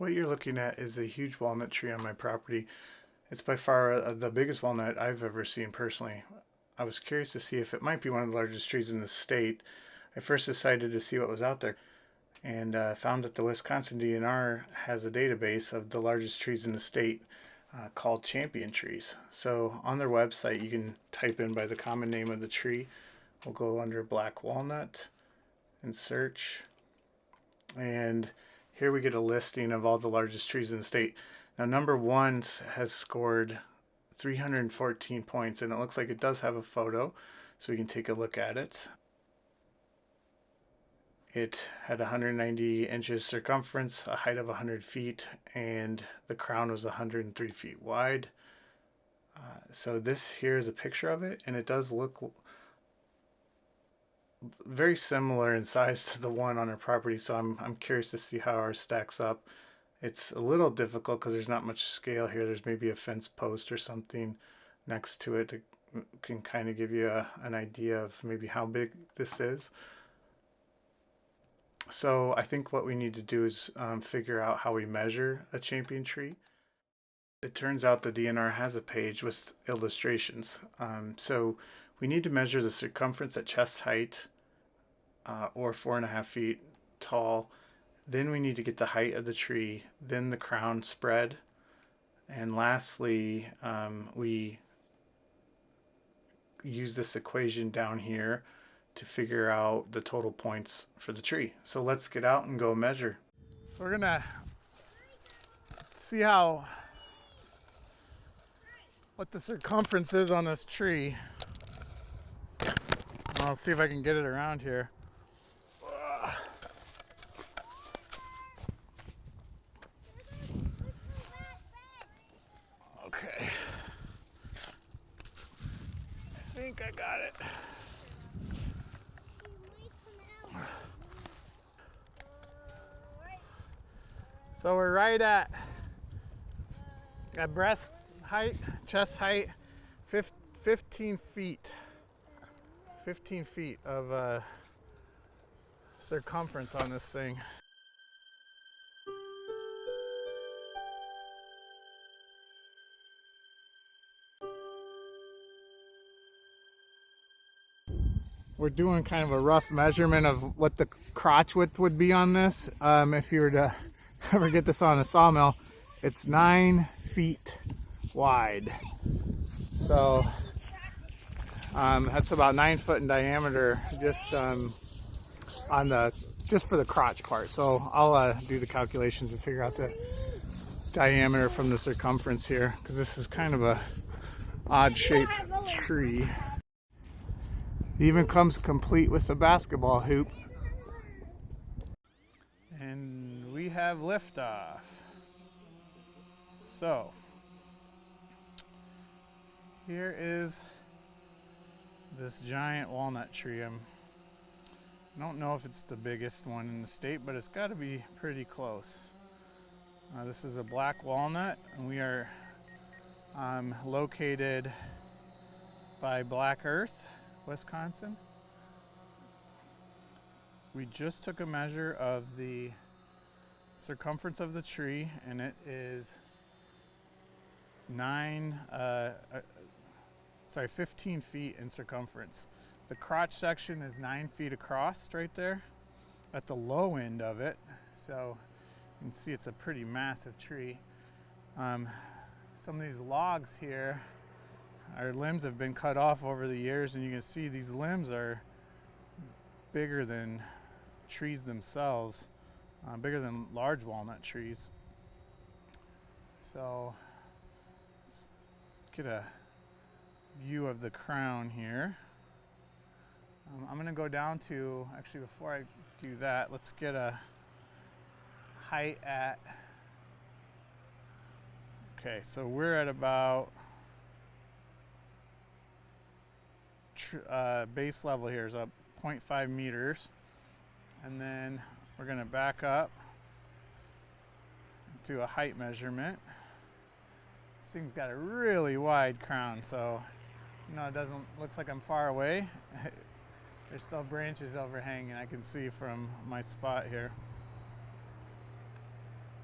What you're looking at is a huge walnut tree on my property. It's by far the biggest walnut I've ever seen personally. I was curious to see if it might be one of the largest trees in the state. I first decided to see what was out there and found that the Wisconsin DNR has a database of the largest trees in the state called champion trees. So on their website, you can type in by the common name of the tree. We'll go under black walnut and search. And here we get a listing of all the largest trees in the state. Now, number one has scored 314 points, and it looks like it does have a photo, so we can take a look at it. It had 190 inches circumference, a height of 100 feet, and the crown was 103 feet wide. So this here is a picture of it, and it does look very similar in size to the one on our property. So I'm curious to see how ours stacks up. It's a little difficult because there's not much scale here. There's maybe a fence post or something next to it to can kind of give you an idea of maybe how big this is. So I think what we need to do is figure out how we measure a champion tree. It turns out the DNR has a page with illustrations. So we need to measure the circumference at chest height or 4.5 feet tall. Then we need to get the height of the tree, then the crown spread. And lastly, we use this equation down here to figure out the total points for the tree. So let's get out and go measure. So we're gonna see what the circumference is on this tree. I'll see if I can get it around here. Okay. I think I got it. So we're right at breast height, chest height, 15 feet. 15 feet of circumference on this thing. We're doing kind of a rough measurement of what the crotch width would be on this. If you were to ever get this on a sawmill, it's 9 feet wide. So that's about 9 foot in diameter, just just for the crotch part. So I'll do the calculations and figure out the diameter from the circumference here, because this is kind of a odd shaped tree. It even comes complete with the basketball hoop. And we have liftoff. So here is this giant walnut tree. I don't know if it's the biggest one in the state, but it's got to be pretty close. This is a black walnut, and we are located by Black Earth, Wisconsin. We just took a measure of the circumference of the tree, and it is 15 feet in circumference. The crotch section is 9 feet across right there at the low end of it. So you can see it's a pretty massive tree. Some of these logs here, our limbs have been cut off over the years, and you can see these limbs are bigger than trees themselves, bigger than large walnut trees. So let's get a view of the crown here. I'm going to go down to, actually before I do that, let's get a height at, okay, so we're at about base level here is up 0.5 meters, and then we're going to back up, do a height measurement. This thing's got a really wide crown, so it doesn't looks like I'm far away. There's still branches overhanging, I can see from my spot here.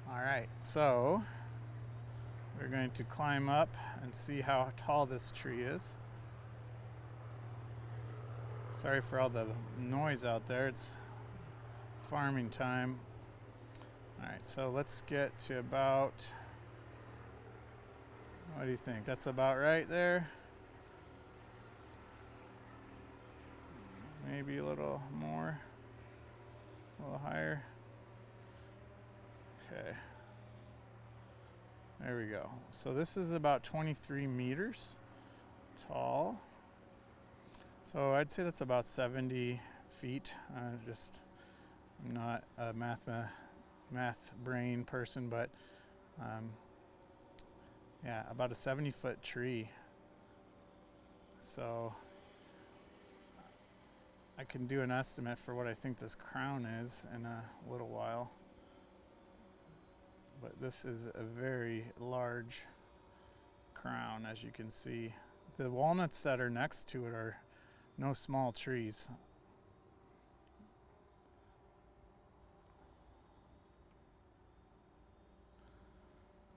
All right, so we're going to climb up and see how tall this tree is. Sorry for all the noise out there. It's farming time. All right, so let's get to about, what do you think? That's about right there. Maybe a little more, a little higher. Okay. There we go. So this is about 23 meters tall. So I'd say that's about 70 feet. I'm not a math brain person, but yeah, about a 70-foot tree. So I can do an estimate for what I think this crown is in a little while. But this is a very large crown, as you can see. The walnuts that are next to it are no small trees.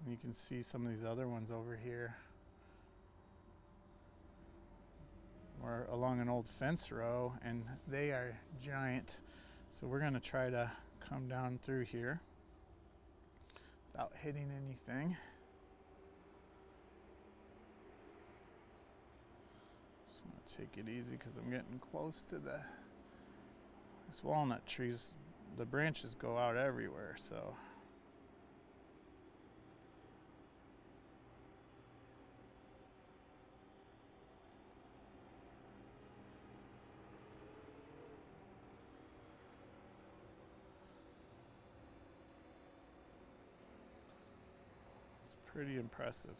And you can see some of these other ones over here. We're along an old fence row, and they are giant. So we're going to try to come down through here without hitting anything. Just want to take it easy because I'm getting close to this walnut trees. The branches go out everywhere, so. Pretty impressive.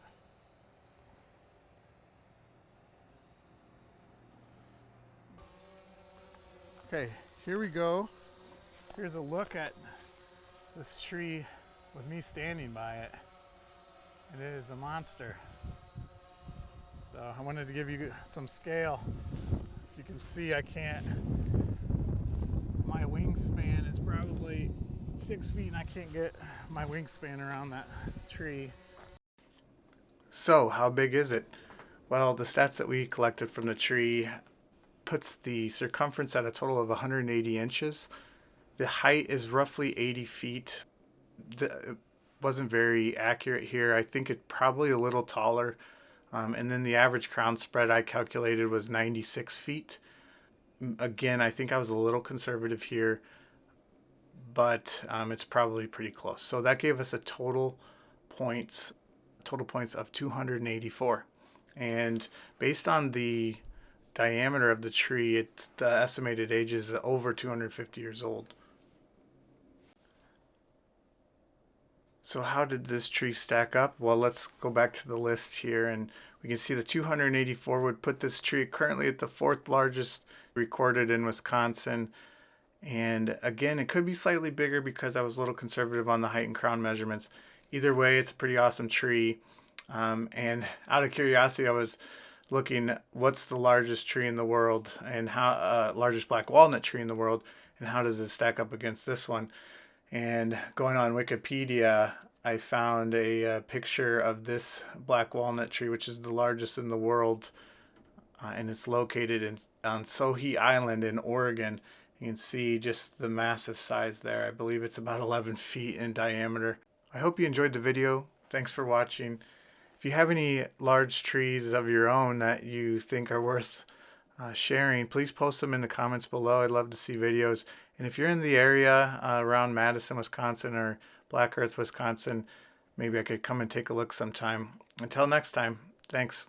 Okay, here we go. Here's a look at this tree with me standing by it. It is a monster. So I wanted to give you some scale. As you can see, my wingspan is probably 6 feet and I can't get my wingspan around that tree. So, how big is it? Well, the stats that we collected from the tree puts the circumference at a total of 180 inches. The height is roughly 80 feet. It wasn't very accurate here. I think it's probably a little taller. And then the average crown spread I calculated was 96 feet. Again, I think I was a little conservative here, but it's probably pretty close. So that gave us a total points of 284. And based on the diameter of the tree, the estimated age is over 250 years old. So how did this tree stack up? Well, let's go back to the list here, and we can see the 284 would put this tree currently at the 4th largest recorded in Wisconsin. And again, it could be slightly bigger because I was a little conservative on the height and crown measurements. Either way, it's a pretty awesome tree. And out of curiosity, I was looking what's the largest tree in the world and how largest black walnut tree in the world, and how does it stack up against this one. And going on Wikipedia, I found a picture of this black walnut tree, which is the largest in the world, and it's located on Sohe Island in Oregon. You can see just the massive size there. I believe it's about 11 feet in diameter. I hope you enjoyed the video. Thanks for watching. If you have any large trees of your own that you think are worth sharing, please post them in the comments below. I'd love to see videos. And if you're in the area around Madison, Wisconsin, or Black Earth, Wisconsin, maybe I could come and take a look sometime. Until next time, thanks.